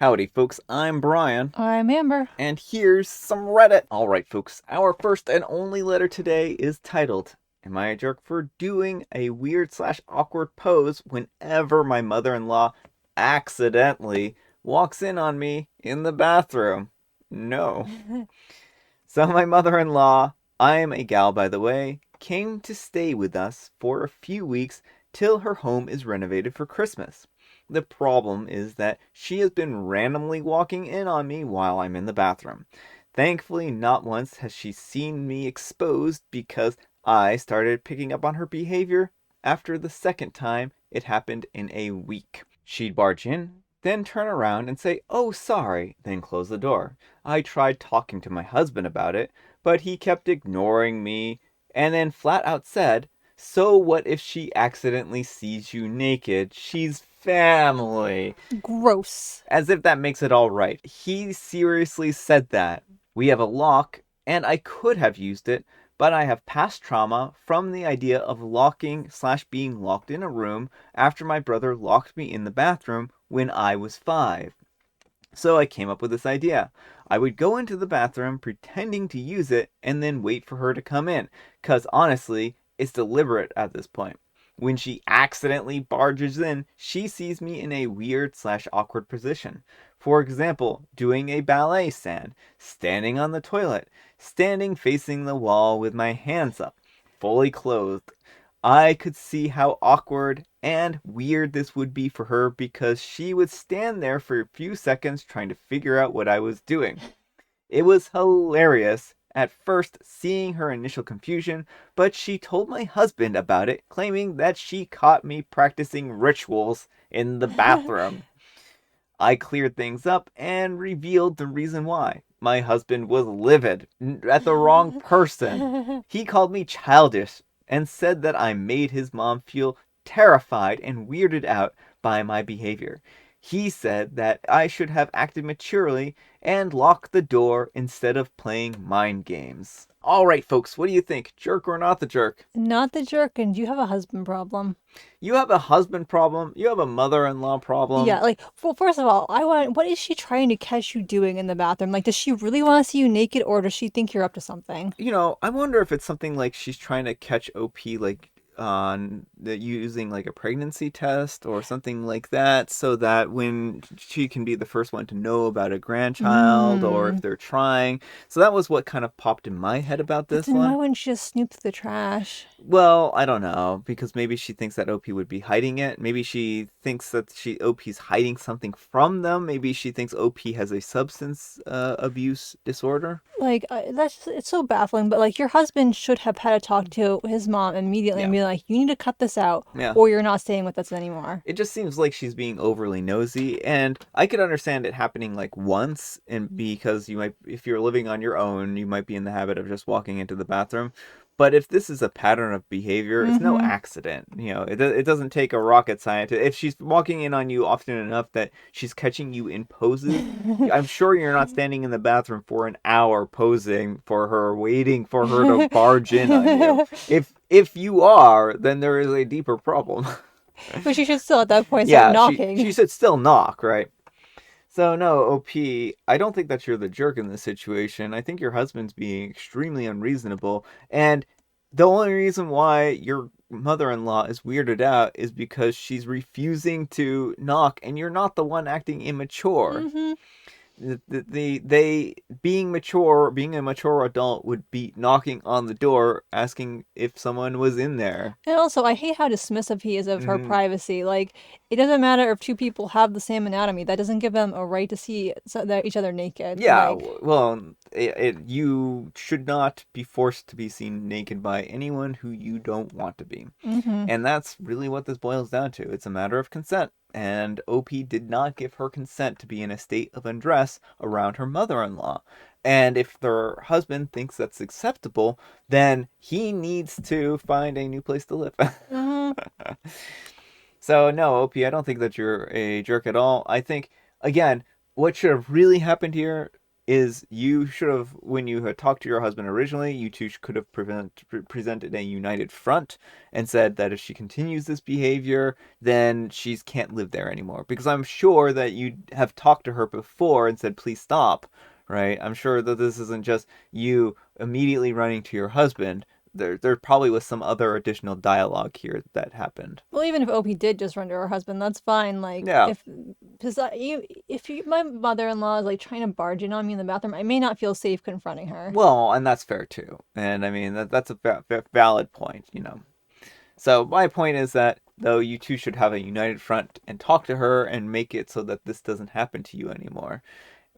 Howdy, folks. I'm Brian, I'm Amber. and here's some Reddit. Alright, folks. Our first and only letter today is titled, Am I a jerk for doing a weird slash awkward pose whenever my mother in law accidentally walks in on me in the bathroom? No. So, my mother in law, I am a gal by the way, came to stay with us for a few weeks till her home is renovated for Christmas. The problem is that she has been randomly walking in on me while I'm in the bathroom. Thankfully, not once has she seen me exposed because I started picking up on her behavior after the second time it happened in a week. She'd barge in, then turn around and say, "Oh, sorry," then close the door. I tried talking to my husband about it, but he kept ignoring me and then flat out said, "So what if she accidentally sees you naked? She's family." Gross. As if that makes it all right. He seriously said that. We have a lock, and I could have used it, but I have past trauma from the idea of locking slash being locked in a room after my brother locked me in the bathroom when I was 5. So I came up with this idea. I would go into the bathroom pretending to use it and then wait for her to come in. Because honestly, it's deliberate at this point. When she accidentally barges in, she sees me in a weird slash awkward position. For example, doing a ballet stand, standing on the toilet, standing facing the wall with my hands up, fully clothed. I could see how awkward and weird this would be for her because she would stand there for a few seconds trying to figure out what I was doing. It was hilarious at first seeing her initial confusion, but she told my husband about it, claiming that she caught me practicing rituals in the bathroom. I cleared things up and revealed the reason why. My husband was livid at the wrong person. He called me childish and said that I made his mom feel terrified and weirded out by my behavior. He said that I should have acted maturely and locked the door instead of playing mind games. All right, folks, what do you think? Jerk or not the jerk? Not the jerk, and you have a husband problem. You have a husband problem. You have a mother-in-law Yeah, problem. well, first of all, what is she trying to catch you doing in the bathroom? Like, does she really want to see you naked, or does she think you're up to something? I wonder if it's something like she's trying to catch OP like on the using like a pregnancy test or something like that so that when she can be the first one to know about a grandchild or if Hmm. they're trying. So that was what kind of popped in my head about But this then why one. wouldn't she just snoop through the trash? Well, I don't know because maybe she thinks that OP would be hiding it. Maybe she thinks that she OP's hiding something from them. Maybe she thinks OP has a substance abuse disorder. It's so baffling. But like, your husband should have had to talk to his mom immediately and Yeah. be like, "You need to cut this out, Yeah. or you're not staying with us anymore." It just seems like she's being overly nosy, and I could understand it happening like once, and because you might, if you're living on your own, you might be in the habit of just walking into the bathroom. But if this is a pattern of behavior, it's no Mm-hmm. accident. It doesn't take a rocket scientist. If she's walking in on you often enough that she's catching you in poses, I'm sure you're not standing in the bathroom for an hour posing for her, waiting for her to barge in on you. If you are, then there is a deeper problem. But she should still at that point start Yeah, she knocking. should still knock, right? So no, OP, I don't think that you're the jerk in this situation. I think your husband's being extremely unreasonable, and the only reason why your mother-in-law is weirded out is because she's refusing to knock, and you're not the one acting immature. Hmm. They being a mature adult would be knocking on the door asking if someone was in there. And also, I hate how dismissive he is of her Hmm. privacy. Like, it doesn't matter if two people have the same anatomy. That doesn't give them a right to see each other naked. Yeah, well, you should not be forced to be seen naked by anyone who you don't want to be. Hmm. And that's really what this boils down to. It's a matter of consent. And OP did not give her consent to be in a state of undress around her mother in law. And if their husband thinks that's acceptable, then he needs to find a new place to live. Hmm. So no, OP, I don't think that you're a jerk at all. I think again, what should have really happened here? is you should have, when you had talked to your husband originally, you two could have presented a united front and said that if she continues this behavior, then she can't live there anymore. Because I'm sure that you have talked to her before and said, please stop, right? I'm sure that this isn't just you immediately running to your husband. There probably was some other additional dialogue here that happened. Well, even if Opie did just run to her husband, that's fine. Like, Yeah. if my mother-in-law is like trying to barge in on me in the bathroom, I may not feel safe confronting her. Well, and that's fair too. And I mean, that's a valid point, you know. So my point is that though you two should have a united front and talk to her and make it so that this doesn't happen to you anymore.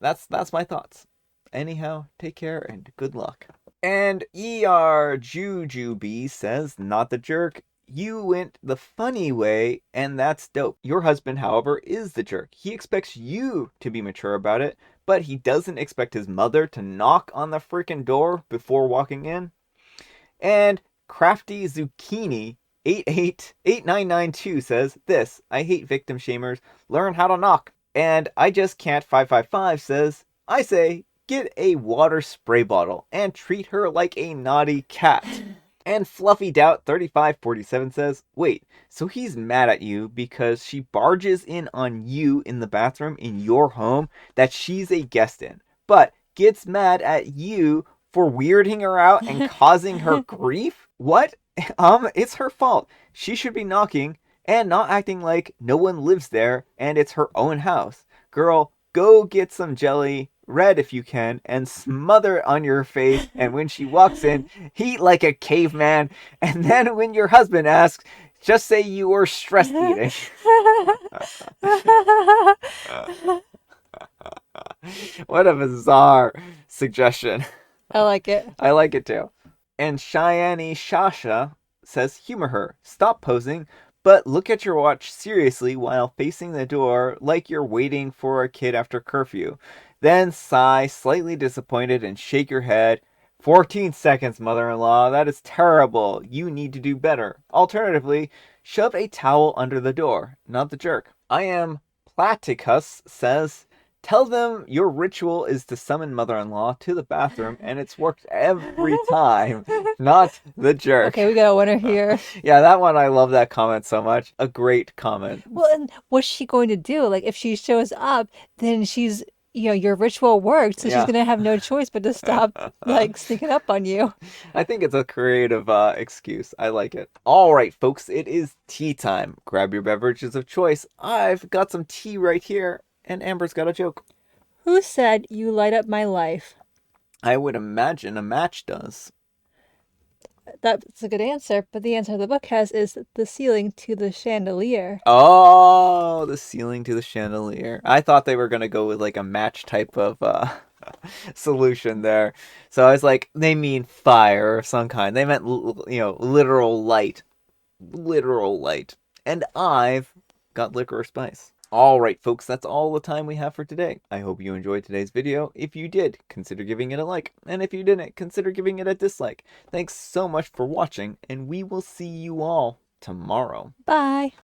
That's my thoughts. Anyhow, take care and good luck. And Jujubee says, not the jerk. You went the funny way, and that's dope. Your husband, however, is the jerk. He expects you to be mature about it, but he doesn't expect his mother to knock on the freaking door before walking in. And Crafty Zucchini 888992 says this: I hate victim shamers. Learn how to knock. And I just can't 555 says, I say get a water spray bottle and treat her like a naughty cat. And Fluffy Doubt 3547 says, wait, so he's mad at you because she barges in on you in the bathroom in your home that she's a guest in, but gets mad at you for weirding her out and causing her grief? What? It's her fault. She should be knocking and not acting like no one lives there and it's her own house. Girl, go get some jelly, red if you can, and smother it on your face. And when she walks in, eat like a caveman. And then when your husband asks, just say you were stress eating. What a bizarre suggestion. I like it. I like it too. And Cheyenne Shasha says, humor her. Stop posing, but look at your watch seriously while facing the door like you're waiting for a kid after curfew. Then sigh, slightly disappointed, and shake your head. 14 seconds, mother-in-law. That is terrible. You need to do better. Alternatively, shove a towel under the door. Not the jerk. I am Platicus says, tell them your ritual is to summon mother-in-law to the bathroom, and it's worked every time. Not the jerk. Okay, we got a winner here. Yeah, that one, I love that comment so much. A great comment. Well, and what's she going to do? Like, if she shows up, then she's, your ritual worked, so Yeah. she's going to have no choice but to stop, like, sneaking up on you. I think it's a creative excuse. I like it. All right, folks, it is tea time. Grab your beverages of choice. I've got some tea right here, and Amber's got a joke. Who said you light up my life? I would imagine a match does. That's a good answer, but the answer the book has is the ceiling to the chandelier. Oh, the ceiling to the chandelier. I thought they were going to go with like a match type of solution there. So I was like, they mean fire of some kind. They meant, literal light. Literal light. And I've got liquor or spice. All right, folks, that's all the time we have for today. I hope you enjoyed today's video. If you did, consider giving it a like. And if you didn't, consider giving it a dislike. Thanks so much for watching, and we will see you all tomorrow. Bye.